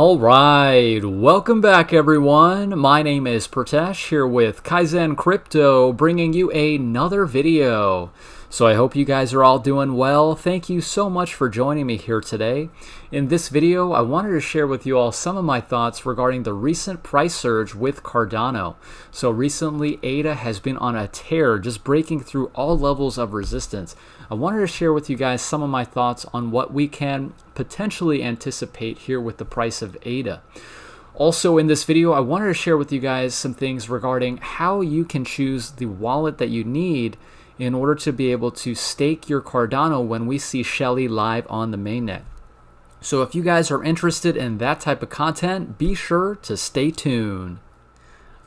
Alright, welcome back everyone. My name is Pratesh here with Kaizen Crypto, bringing you another video. So I hope you guys are all doing well. Thank you so much for joining me here today. In this video, I wanted to share with you all some of my thoughts regarding the recent price surge with Cardano. So recently, ADA has been on a tear, just breaking through all levels of resistance. I wanted to share with you guys some of my thoughts on what we can potentially anticipate here with the price of ADA. Also in this video, I wanted to share with you guys some things regarding how you can choose the wallet that you need in order to be able to stake your Cardano when we see Shelly live on the mainnet. So if you guys are interested in that type of content, be sure to stay tuned.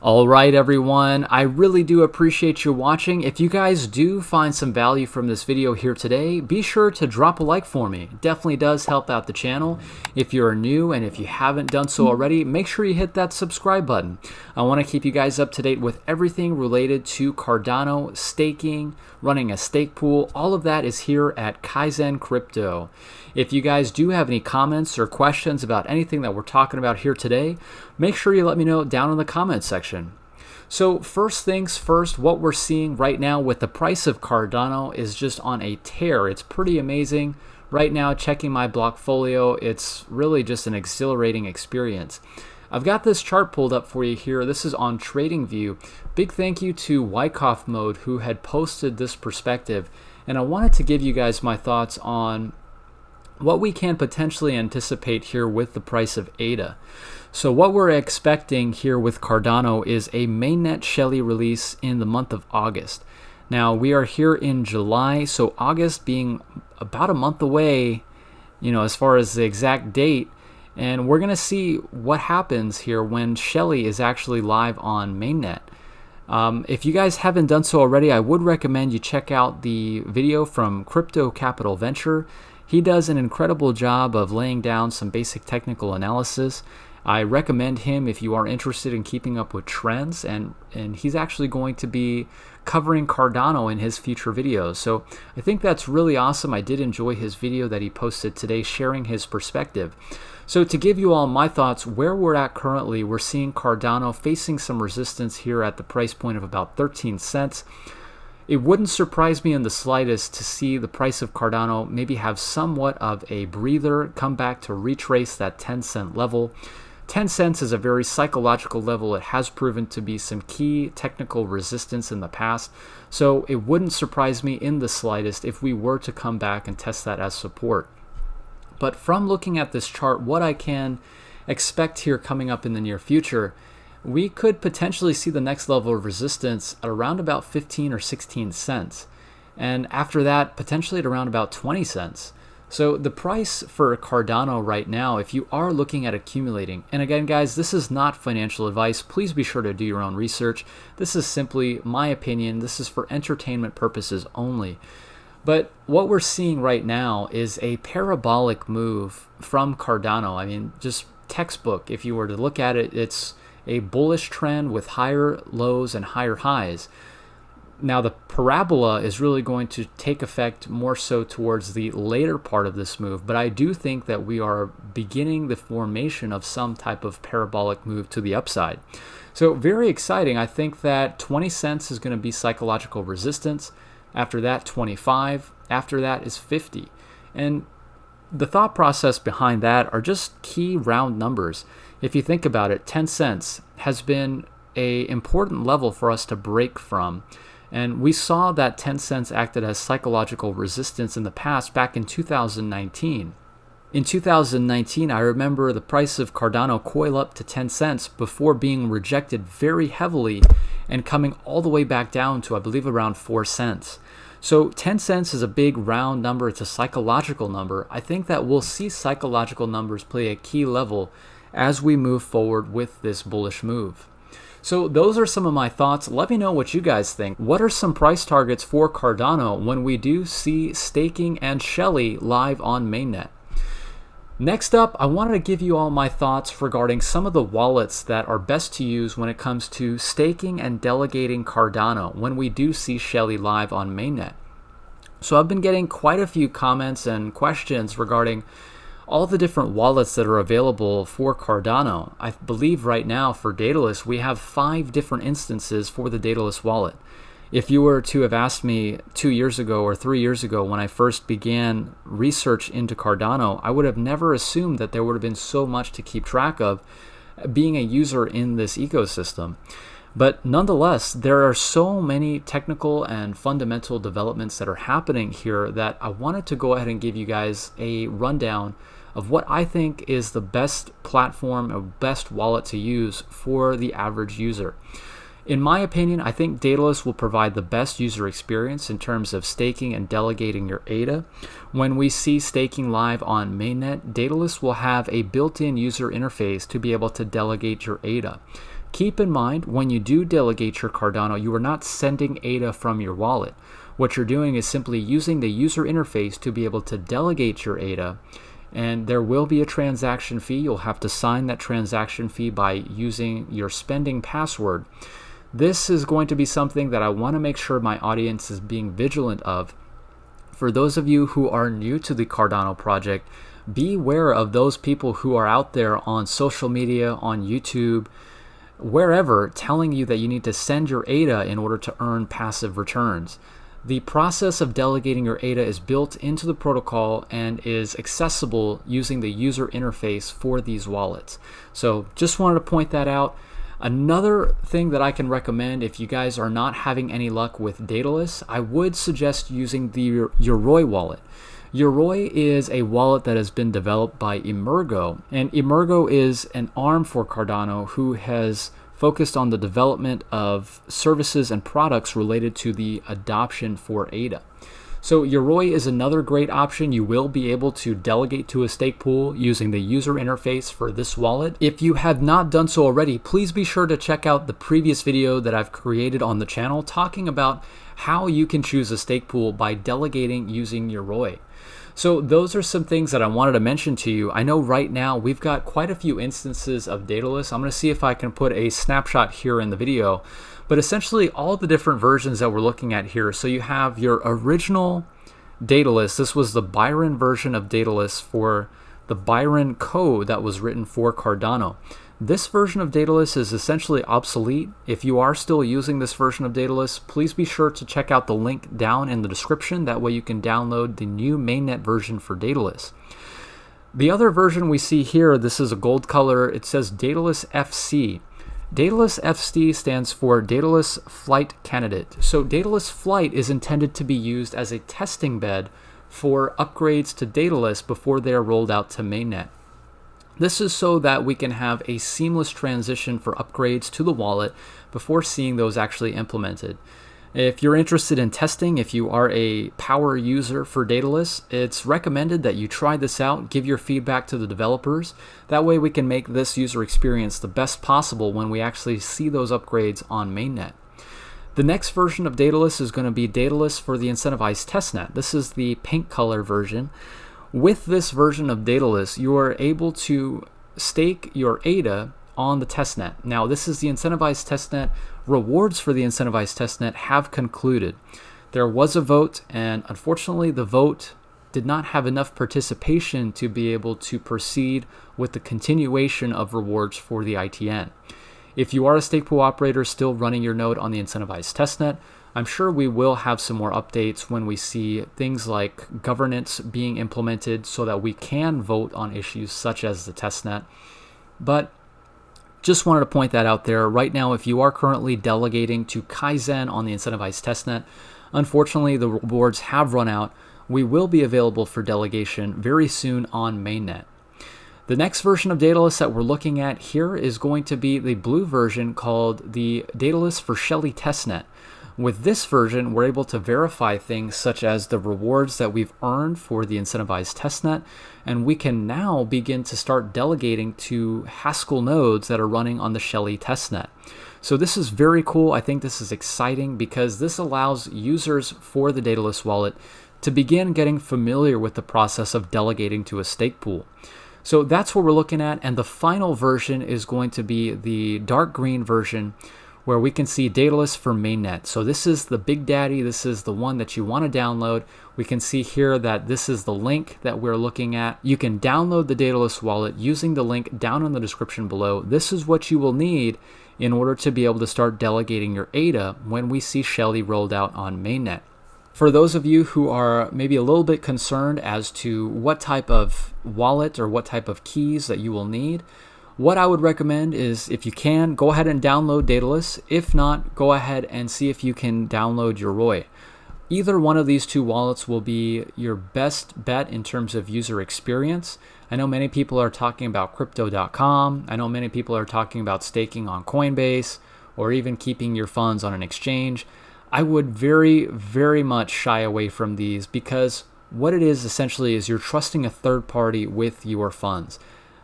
Alright everyone, I really do appreciate you watching. If you guys do find some value from this video here today, be sure to drop a like for me. It definitely does help out the channel. If you're new and if you haven't done so already, make sure you hit that subscribe button. I want to keep you guys up to date with everything related to Cardano, staking, running a stake pool. All of that is here at Kaizen Crypto. If you guys do have any comments or questions about anything that we're talking about here today, make sure you let me know down in the comments section. So first things first, what we're seeing right now with the price of Cardano is just on a tear. It's pretty amazing. Right now, checking my blockfolio, it's really just an exhilarating experience. I've got this chart pulled up for you here. This is on TradingView. Big thank you to Wyckoff Mode who had posted this perspective. And I wanted to give you guys my thoughts on what we can potentially anticipate here with the price of ADA. So what we're expecting here with Cardano is a mainnet Shelly release in the month of August. Now we are here in July, so August being about a month away, as far as the exact date, and we're gonna see what happens here when Shelly is actually live on mainnet. If you guys haven't done so already, I would recommend you check out the video from Crypto Capital Venture. He does an incredible job of laying down some basic technical analysis. I recommend him if you are interested in keeping up with trends, and he's actually going to be covering Cardano in his future videos. So I think that's really awesome. I did enjoy his video that he posted today sharing his perspective. So to give you all my thoughts, where we're at currently, we're seeing Cardano facing some resistance here at the price point of about 13 cents. It wouldn't surprise me in the slightest to see the price of Cardano maybe have somewhat of a breather, come back to retrace that 10-cent level. 10 cents is a very psychological level. It has proven to be some key technical resistance in the past. So it wouldn't surprise me in the slightest if we were to come back and test that as support. But from looking at this chart, what I can expect here coming up in the near future, we could potentially see the next level of resistance at around about 15 or 16 cents. And after that, potentially at around about 20 cents. So the price for Cardano right now, if you are looking at accumulating, and again guys, this is not financial advice, please be sure to do your own research. This is simply my opinion. This is for entertainment purposes only. But what we're seeing right now is a parabolic move from Cardano. I mean, just textbook. If you were to look at it, it's a bullish trend with higher lows and higher highs. Now the parabola is really going to take effect more so towards the later part of this move, but I do think that we are beginning the formation of some type of parabolic move to the upside. So very exciting. I think that 20 cents is going to be psychological resistance. After that, 25. After that is 50. And the thought process behind that are just key round numbers. If you think about it, 10 cents has been an important level for us to break from. And we saw that 10 cents acted as psychological resistance in the past back in 2019. In 2019, I remember the price of Cardano coil up to 10 cents before being rejected very heavily and coming all the way back down to, I believe, around 4 cents. So 10 cents is a big round number. It's a psychological number. I think that we'll see psychological numbers play a key level as we move forward with this bullish move. So those are some of my thoughts. Let me know what you guys think. What are some price targets for Cardano when we do see staking and Shelly live on mainnet? Next up, I wanted to give you all my thoughts regarding some of the wallets that are best to use when it comes to staking and delegating Cardano when we do see Shelly live on mainnet. So I've been getting quite a few comments and questions regarding all the different wallets that are available for Cardano. I believe right now for Daedalus, we have 5 different instances for the Daedalus wallet. If you were to have asked me 2 years ago or 3 years ago when I first began research into Cardano, I would have never assumed that there would have been so much to keep track of being a user in this ecosystem. But nonetheless, there are so many technical and fundamental developments that are happening here that I wanted to go ahead and give you guys a rundown of what I think is the best platform or best wallet to use for the average user. In my opinion, I think Daedalus will provide the best user experience in terms of staking and delegating your ADA. When we see staking live on mainnet, Daedalus will have a built-in user interface to be able to delegate your ADA. Keep in mind, when you do delegate your Cardano, you are not sending ADA from your wallet. What you're doing is simply using the user interface to be able to delegate your ADA, and there will be a transaction fee. You'll have to sign that transaction fee by using your spending password. This is going to be something that I want to make sure my audience is being vigilant of. For those of you who are new to the Cardano project, beware of those people who are out there on social media, on YouTube, wherever, telling you that you need to send your ADA in order to earn passive returns. The process of delegating your ADA is built into the protocol and is accessible using the user interface for these wallets. So just wanted to point that out. Another thing that I can recommend if you guys are not having any luck with Daedalus, I would suggest using the Yoroi wallet. Yoroi is a wallet that has been developed by Emergo, and Emergo is an arm for Cardano who has focused on the development of services and products related to the adoption for ADA. So Yoroi is another great option. You will be able to delegate to a stake pool using the user interface for this wallet. If you have not done so already, please be sure to check out the previous video that I've created on the channel talking about how you can choose a stake pool by delegating using Yoroi. So those are some things that I wanted to mention to you. I know right now we've got quite a few instances of Daedalus. I'm going to see if I can put a snapshot here in the video. But essentially all the different versions that we're looking at here. So you have your original Daedalus. This was the Byron version of Daedalus for the Byron code that was written for Cardano. This version of Daedalus is essentially obsolete. If you are still using this version of Daedalus, please be sure to check out the link down in the description. That way you can download the new mainnet version for Daedalus. The other version we see here, this is a gold color. It says Daedalus FC. Daedalus FC stands for Daedalus Flight Candidate. So Daedalus Flight is intended to be used as a testing bed for upgrades to Daedalus before they are rolled out to mainnet. This is so that we can have a seamless transition for upgrades to the wallet before seeing those actually implemented. If you're interested in testing, if you are a power user for Daedalus, it's recommended that you try this out, give your feedback to the developers. That way we can make this user experience the best possible when we actually see those upgrades on mainnet. The next version of Daedalus is going to be Daedalus for the incentivized testnet. This is the pink color version. With this version of Daedalus, you are able to stake your ADA on the testnet. Now, this is the incentivized testnet. Rewards for the incentivized testnet have concluded. There was a vote, and unfortunately, the vote did not have enough participation to be able to proceed with the continuation of rewards for the ITN. If you are a stake pool operator still running your node on the incentivized testnet, I'm sure we will have some more updates when we see things like governance being implemented so that we can vote on issues such as the testnet. But just wanted to point that out there. Right now, if you are currently delegating to Kaizen on the incentivized testnet, unfortunately, the rewards have run out. We will be available for delegation very soon on mainnet. The next version of Daedalus that we're looking at here is going to be the blue version called the Daedalus for Shelly testnet. With this version, we're able to verify things such as the rewards that we've earned for the incentivized testnet, and we can now begin to start delegating to Haskell nodes that are running on the Shelly testnet. So this is very cool. I think this is exciting because this allows users for the Daedalus wallet to begin getting familiar with the process of delegating to a stake pool. So that's what we're looking at, and the final version is going to be the dark green version, where we can see Daedalus for mainnet. So this is the big daddy. This is the one that you want to download. We can see here that this is the link that we're looking at. You can download the Daedalus wallet using the link down in the description below. This is what you will need in order to be able to start delegating your ADA when we see Shelly rolled out on mainnet. For those of you who are maybe a little bit concerned as to what type of wallet or what type of keys that you will need, what I would recommend is, if you can, go ahead and download Daedalus. If not, go ahead and see if you can download Yoroi. Either one of these two wallets will be your best bet in terms of user experience. I know many people are talking about crypto.com. I know many people are talking about staking on Coinbase or even keeping your funds on an exchange. I would very, very much shy away from these, because what it is essentially is you're trusting a third party with your funds.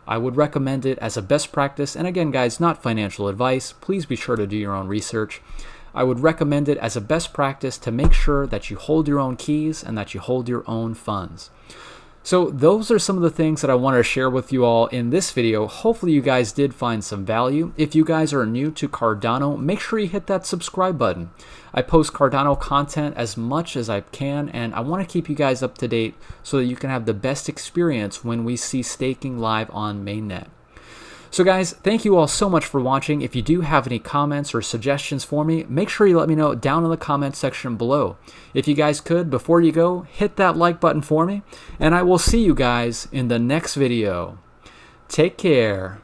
I would recommend it as a best practice. And again, guys, not financial advice. Please be sure to do your own research. I would recommend it as a best practice to make sure that you hold your own keys and that you hold your own funds. So those are some of the things that I wanted to share with you all in this video. Hopefully you guys did find some value. If you guys are new to Cardano, make sure you hit that subscribe button. I post Cardano content as much as I can, and I want to keep you guys up to date so that you can have the best experience when we see staking live on mainnet. So guys, thank you all so much for watching. If you do have any comments or suggestions for me, make sure you let me know down in the comment section below. If you guys could, before you go, hit that like button for me, and I will see you guys in the next video. Take care.